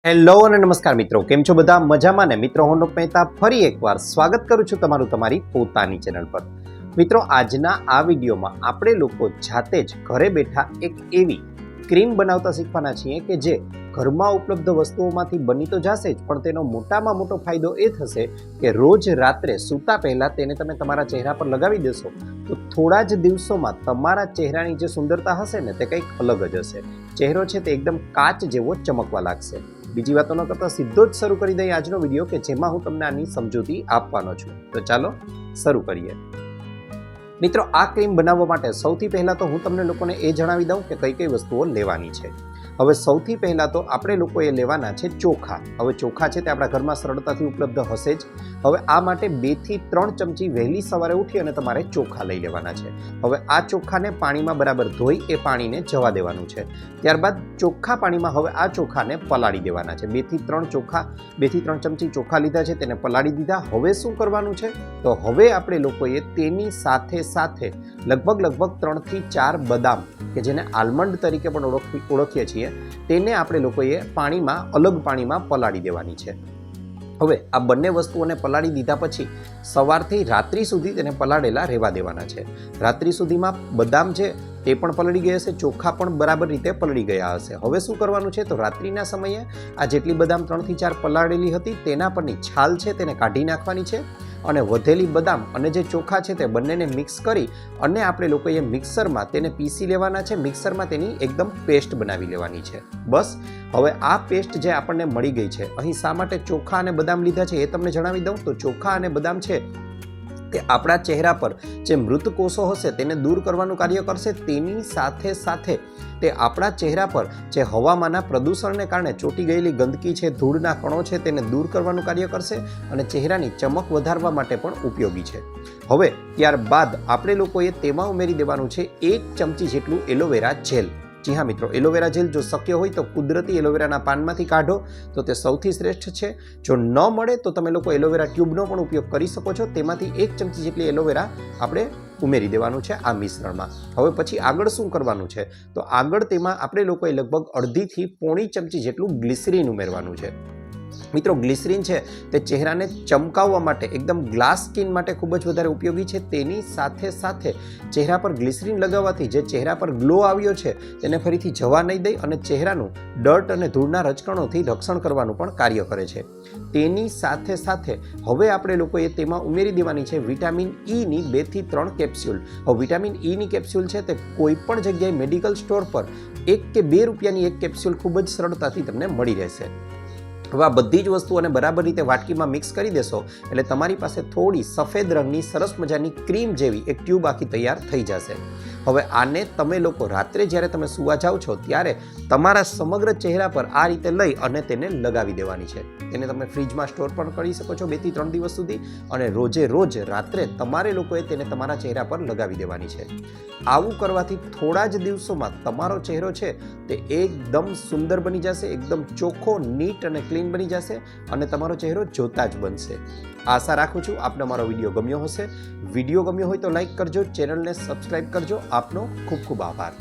Hello અને નમસ્કાર મિત્રો, કેમ છો બધા? મજામાં ને? મિત્રો, હું મહેતા ફરી એકવાર સ્વાગત કરું છું તમારું તમારી પોતાની ચેનલ પર. મિત્રો, આજના આ વિડીયોમાં આપણે લોકો જાતે જ ઘરે બેઠા એક એવી ક્રીમ બનાવતા શીખવાના છીએ કે જે ઘરમાં ઉપલબ્ધ વસ્તુઓમાંથી બની તો જશે જ, પણ તેનો મોટામાં મોટો ફાયદો એ થશે કે રોજ રાત્રે સૂતા પહેલાં તેને તમે તમારા ચહેરા પર લગાવી દેશો તો થોડા જ દિવસોમાં તમારા ચહેરાની જે સુંદરતા હશે ને તે કંઈક અલગ જ હશે. ચહેરો છે તે એકદમ કાચ જેવો ચમકવા લાગશે. બીજી વાતો ન કરતા સીધો જ શરૂ કરી દઈએ આજનો વિડીયો કે જેમાં હું તમને આની સમજૂતી આપવાનો છું. તો ચાલો શરૂ કરીએ. મિત્રો, આ ક્રીમ બનાવવા માટે સૌથી પહેલાં તો હું તમને લોકોને એ જણાવી દઉં કે કઈ કઈ વસ્તુઓ લેવાની છે. હવે સૌથી પહેલાં તો આપણે લોકોએ લેવાના છે ચોખા. હવે ચોખા છે તે આપણા ઘરમાં સરળતાથી ઉપલબ્ધ હશે જ. હવે આ માટે 2 થી 3 ચમચી વહેલી સવારે ઉઠી અને તમારે ચોખા લઈ લેવાના છે. હવે આ ચોખાને પાણીમાં બરાબર ધોઈ એ પાણીને જવા દેવાનું છે. ત્યારબાદ ચોખ્ખા પાણીમાં હવે આ ચોખાને પલાળી દેવાના છે. 2 થી 3 ચમચી ચોખા લીધા છે, તેને પલાળી દીધા. હવે શું કરવાનું છે? તો હવે આપણે લોકોએ તેની સાથે લગભગ 3 થી 4 બદામ કે જેને આલમંડ તરીકે પણ ઓળખીએ છીએ તેને આપણે લોકોએ અલગ પાણીમાં પલાળી દેવાની છે. હવે આ બંને વસ્તુઓને પલાળી દીધા પછી સવારથી રાત્રિ સુધી તેને પલાળેલા રહેવા દેવાના છે. રાત્રિ સુધીમાં બદામ છે તે પણ પલળી ગયા હશે, ચોખા પણ બરાબર રીતે પલળી ગયા હશે. હવે શું કરવાનું છે? તો રાત્રિના સમયે આ જેટલી બદામ 3 થી 4 પલાળેલી હતી તેના પરની છાલ છે તેને કાઢી નાખવાની છે અને વધેલી બદામ અને જે ચોખા છે તે બંનેને મિક્સ કરી અને આપણે લોકોએ મિક્સરમાં તેને પીસી લેવાના છે. મિક્સરમાં તેની એકદમ પેસ્ટ બનાવી લેવાની છે. બસ. હવે આ પેસ્ટ જે આપણને મળી ગઈ છે, અહીં શા માટે ચોખા અને બદામ લીધા છે એ તમને જણાવી દઉં. તો ચોખા અને બદામ છે તે આપણા ચહેરા પર જે મૃત કોષો હશે તેને દૂર કરવાનું કાર્ય કરશે. તેની સાથે તે આપણા ચહેરા પર જે હવામાંના પ્રદૂષણને કારણે ચોંટી ગયેલી ગંદકી છે, ધૂળના કણો છે તેને દૂર કરવાનું કાર્ય કરશે અને ચહેરાની ચમક વધારવા માટે પણ ઉપયોગી છે. હવે ત્યારબાદ આપણે લોકોએ તેમાં ઉમેરી દેવાનું છે 1 ચમચી જેટલું એલોવેરા જેલ. જી હા મિત્રો, એલોવેરા જેલ જો શક્ય હોય તો કુદરતી એલોવેરાના પાનમાંથી કાઢો તો તે સૌથી શ્રેષ્ઠ છે. જો ન મળે તો તમે લોકો એલોવેરા ટ્યુબનો પણ ઉપયોગ કરી શકો છો. તેમાંથી 1 ચમચી જેટલી એલોવેરા આપણે ઉમેરી દેવાનું છે આ મિશ્રણમાં. હવે પછી આગળ શું કરવાનું છે? તો આગળ તેમાં આપણે લોકોએ લગભગ 1/2 થી 1/4 ચમચી જેટલું ગ્લિસરીન ઉમેરવાનું છે. મિત્રો, ગ્લિસરીન છે તે ચહેરાને ચમકાવવા માટે એકદમ ગ્લાસ સ્કિન માટે ખૂબ જ વધારે ઉપયોગી છે. તેની સાથે ચહેરા પર ગ્લિસરીન લગાવવાથી જે ચહેરા પર ગ્લો આવ્યો છે તેને ફરીથી જવા નહીં દે અને ચહેરાનું ડર્ટ અને ધૂળના રજકણોથી રક્ષણ કરવાનું પણ કાર્ય કરે છે. તેની સાથે હવે આપણે લોકોએ તેમાં ઉમેરી દેવાની છે વિટામિન ઈની 2 થી 3 કેપ્સ્યુલ. હવે વિટામિન ઈની કેપ્સ્યુલ છે તે કોઈ પણ જગ્યાએ મેડિકલ સ્ટોર પર 1 કે 2 રૂપિયાની એક કેપ્સ્યુલ ખૂબ જ સરળતાથી તમને મળી રહેશે. હવે આ બધી જ વસ્તુઓને બરાબર રીતે વાટકીમાં મિક્સ કરી દેશો એટલે તમારી પાસે થોડી સફેદ રંગની સરસ મજાની ક્રીમ જેવી એક ટ્યુબ આખી તૈયાર થઈ જશે. હવે આને તમે લોકો રાત્રે જ્યારે તમે સૂવા જાઓ છો ત્યારે તમારા સમગ્ર ચહેરા પર આ રીતે લઈ અને તેને લગાવી દેવાની છે. તેને તમે ફ્રીજમાં સ્ટોર પણ કરી શકો છો 2 થી 3 દિવસ સુધી અને રોજ રાત્રે તમારે લોકોએ તેને તમારા ચહેરા પર લગાવી દેવાની છે. આવું કરવાથી થોડા જ દિવસોમાં તમારો ચહેરો છે તે એકદમ સુંદર બની જશે, એકદમ ચોખ્ખો, નીટ અને ક્લીન બની જશે અને તમારો ચહેરો જોતા જ બનશે. આશા રાખું છું આપને અમારો વિડીયો ગમ્યો હશે. વિડીયો ગમ્યો હોય તો લાઈક કરજો, ચેનલને સબસ્ક્રાઈબ કરજો. આપનો ખૂબ આભાર.